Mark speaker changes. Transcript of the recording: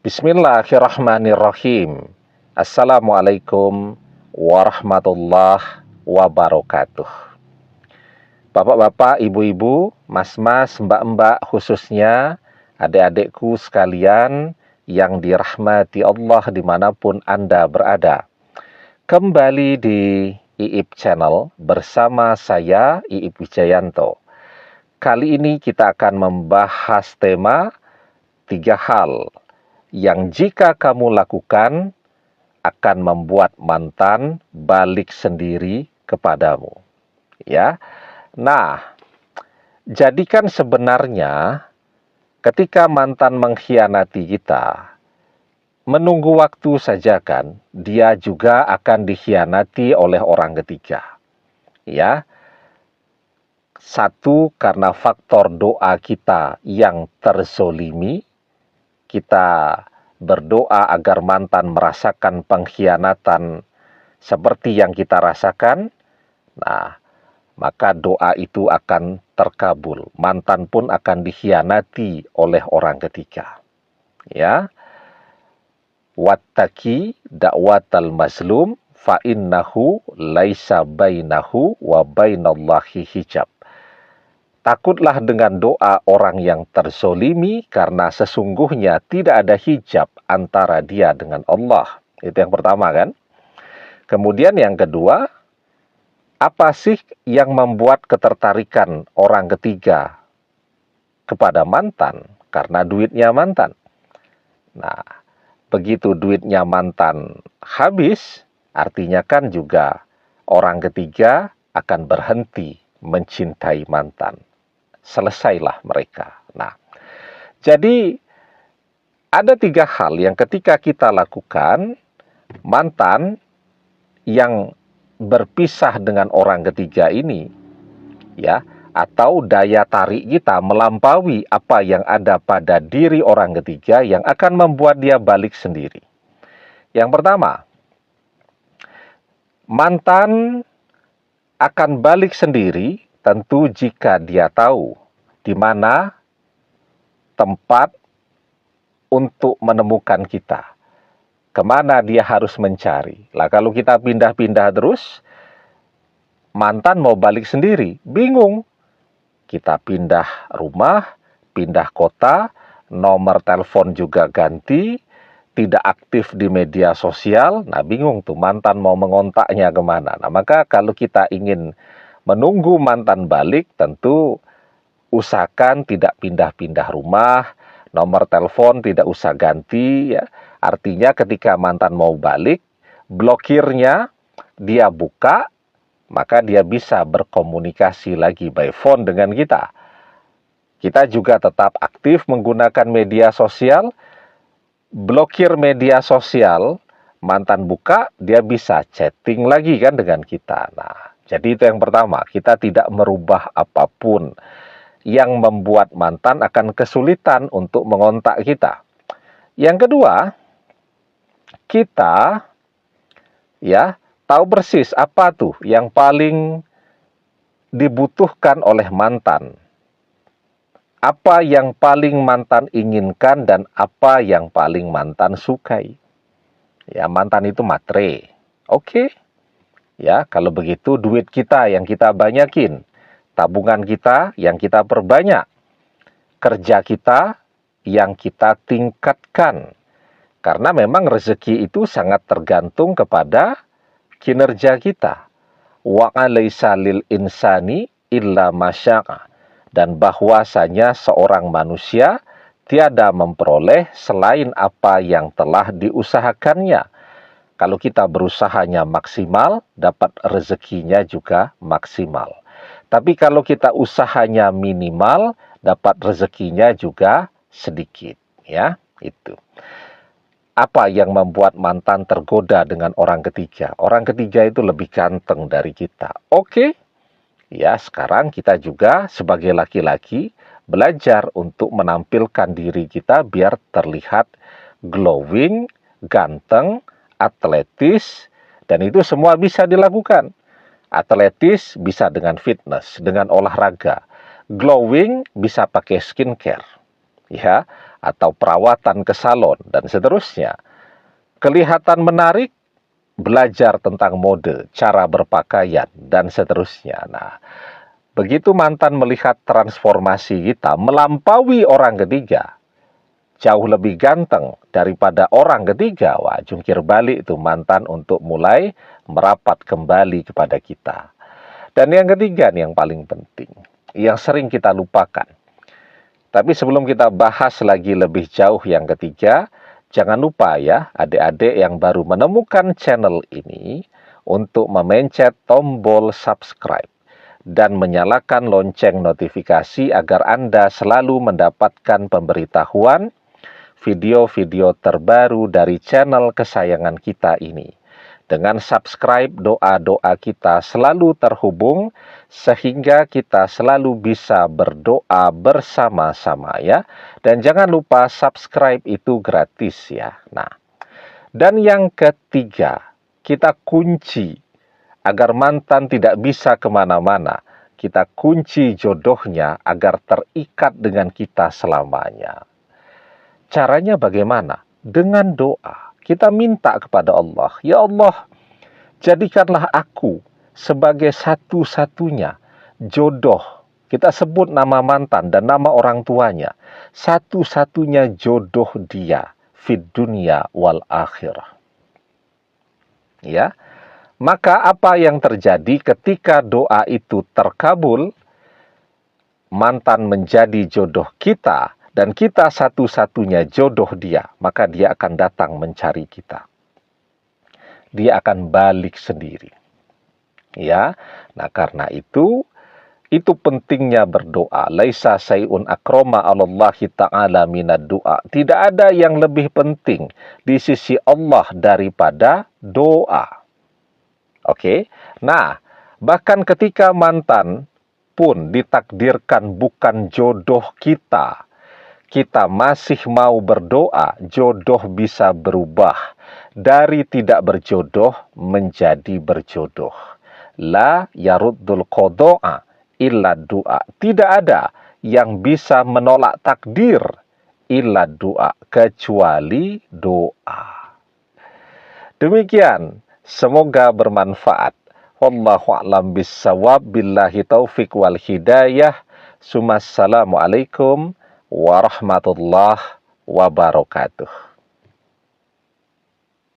Speaker 1: Bismillahirrahmanirrahim. Assalamualaikum warahmatullahi wabarakatuh. Bapak-bapak, ibu-ibu, mas-mas, mbak-mbak, khususnya adik-adikku sekalian yang dirahmati Allah dimanapun Anda berada. Kembali di IIP Channel bersama saya, IIP Wijayanto. Kali ini kita akan membahas tema 3 hal yang jika kamu lakukan akan membuat mantan balik sendiri kepadamu. Ya. Nah, jadi kan sebenarnya ketika mantan mengkhianati kita, menunggu waktu saja kan, dia juga akan dikhianati oleh orang ketiga. Ya. Satu, karena faktor doa kita yang terzolimi, kita berdoa agar mantan merasakan pengkhianatan seperti yang kita rasakan. Nah, maka doa itu akan terkabul. Mantan pun akan dikhianati oleh orang ketiga. Ya. Wattaqi da'watal mazlum fa innahu laisa bainahu wa bainallahi hijab. Takutlah dengan doa orang yang terzolimi karena sesungguhnya tidak ada hijab antara dia dengan Allah. Itu yang pertama kan. Kemudian yang kedua, apa sih yang membuat ketertarikan orang ketiga kepada mantan? Karena duitnya mantan. Nah, begitu duitnya mantan habis, artinya kan juga orang ketiga akan berhenti mencintai mantan. Selesailah mereka. Nah, jadi ada 3 hal yang ketika kita lakukan, mantan yang berpisah dengan orang ketiga ini, ya, atau daya tarik kita melampaui apa yang ada pada diri orang ketiga yang akan membuat dia balik sendiri. Yang pertama, mantan akan balik sendiri tentu jika dia tahu di mana tempat untuk menemukan kita. Kemana dia harus mencari. Lah kalau kita pindah-pindah terus, mantan mau balik sendiri, bingung. Kita pindah rumah, pindah kota, nomor telepon juga ganti, tidak aktif di media sosial, nah bingung tuh mantan mau mengontaknya kemana. Nah maka kalau kita ingin menunggu mantan balik, tentu usahakan tidak pindah-pindah rumah, nomor telepon tidak usah ganti, ya. Artinya ketika mantan mau balik, blokirnya dia buka, maka dia bisa berkomunikasi lagi by phone dengan kita. Kita juga tetap aktif menggunakan media sosial, blokir media sosial, mantan buka, dia bisa chatting lagi kan dengan kita. Nah, jadi itu yang pertama, kita tidak merubah apapun yang membuat mantan akan kesulitan untuk mengontak kita. Yang kedua, kita ya tahu persis apa tuh yang paling dibutuhkan oleh mantan. Apa yang paling mantan inginkan dan apa yang paling mantan sukai. Ya, mantan itu matre. Oke. Ya, kalau begitu duit kita yang kita banyakin, tabungan kita yang kita perbanyak, kerja kita yang kita tingkatkan. Karena memang rezeki itu sangat tergantung kepada kinerja kita. Wa alaysa lil insani illa masya'a. Dan bahwasanya seorang manusia tiada memperoleh selain apa yang telah diusahakannya. Kalau kita berusahanya maksimal, dapat rezekinya juga maksimal. Tapi kalau kita usahanya minimal, dapat rezekinya juga sedikit. Ya, itu. Apa yang membuat mantan tergoda dengan orang ketiga? Orang ketiga itu lebih ganteng dari kita. Oke, ya sekarang kita juga sebagai laki-laki belajar untuk menampilkan diri kita biar terlihat glowing, ganteng, atletis, dan itu semua bisa dilakukan. Atletis bisa dengan fitness, dengan olahraga. Glowing bisa pakai skincare. Ya, atau perawatan ke salon, dan seterusnya. Kelihatan menarik, belajar tentang mode, cara berpakaian, dan seterusnya. Nah, begitu mantan melihat transformasi kita melampaui orang ketiga, jauh lebih ganteng daripada orang ketiga, wah, jungkir balik itu mantan untuk mulai merapat kembali kepada kita. Dan yang ketiga nih yang paling penting, yang sering kita lupakan. Tapi sebelum kita bahas lagi lebih jauh yang ketiga, jangan lupa ya adik-adik yang baru menemukan channel ini untuk memencet tombol subscribe dan menyalakan lonceng notifikasi agar Anda selalu mendapatkan pemberitahuan video-video terbaru dari channel kesayangan kita ini. Dengan subscribe, doa-doa kita selalu terhubung sehingga kita selalu bisa berdoa bersama-sama ya. Dan jangan lupa subscribe itu gratis ya. Nah, dan yang ketiga, kita kunci agar mantan tidak bisa kemana-mana. Kita kunci jodohnya agar terikat dengan kita selamanya. Caranya bagaimana? Dengan doa. Kita minta kepada Allah, ya Allah, jadikanlah aku sebagai satu-satunya jodoh. Kita sebut nama mantan dan nama orang tuanya. Satu-satunya jodoh dia fid dunya wal akhirah. Ya. Maka apa yang terjadi ketika doa itu terkabul, mantan menjadi jodoh kita, dan kita satu-satunya jodoh dia, maka dia akan datang mencari kita. Dia akan balik sendiri. Ya, nah karena itu pentingnya berdoa. Laisa sayun akroma alallahi ta'ala minad doa. Tidak ada yang lebih penting di sisi Allah daripada doa. Oke, nah bahkan ketika mantan pun ditakdirkan bukan jodoh kita, kita masih mau berdoa, jodoh bisa berubah dari tidak berjodoh menjadi berjodoh. La yaruddul qada'a illa doa. Tidak ada yang bisa menolak takdir illa doa, kecuali doa. Demikian, semoga bermanfaat. Wallahu a'lam bissawab, billahi taufik wal hidayah. Assalamualaikum warahmatullahi wabarakatuh.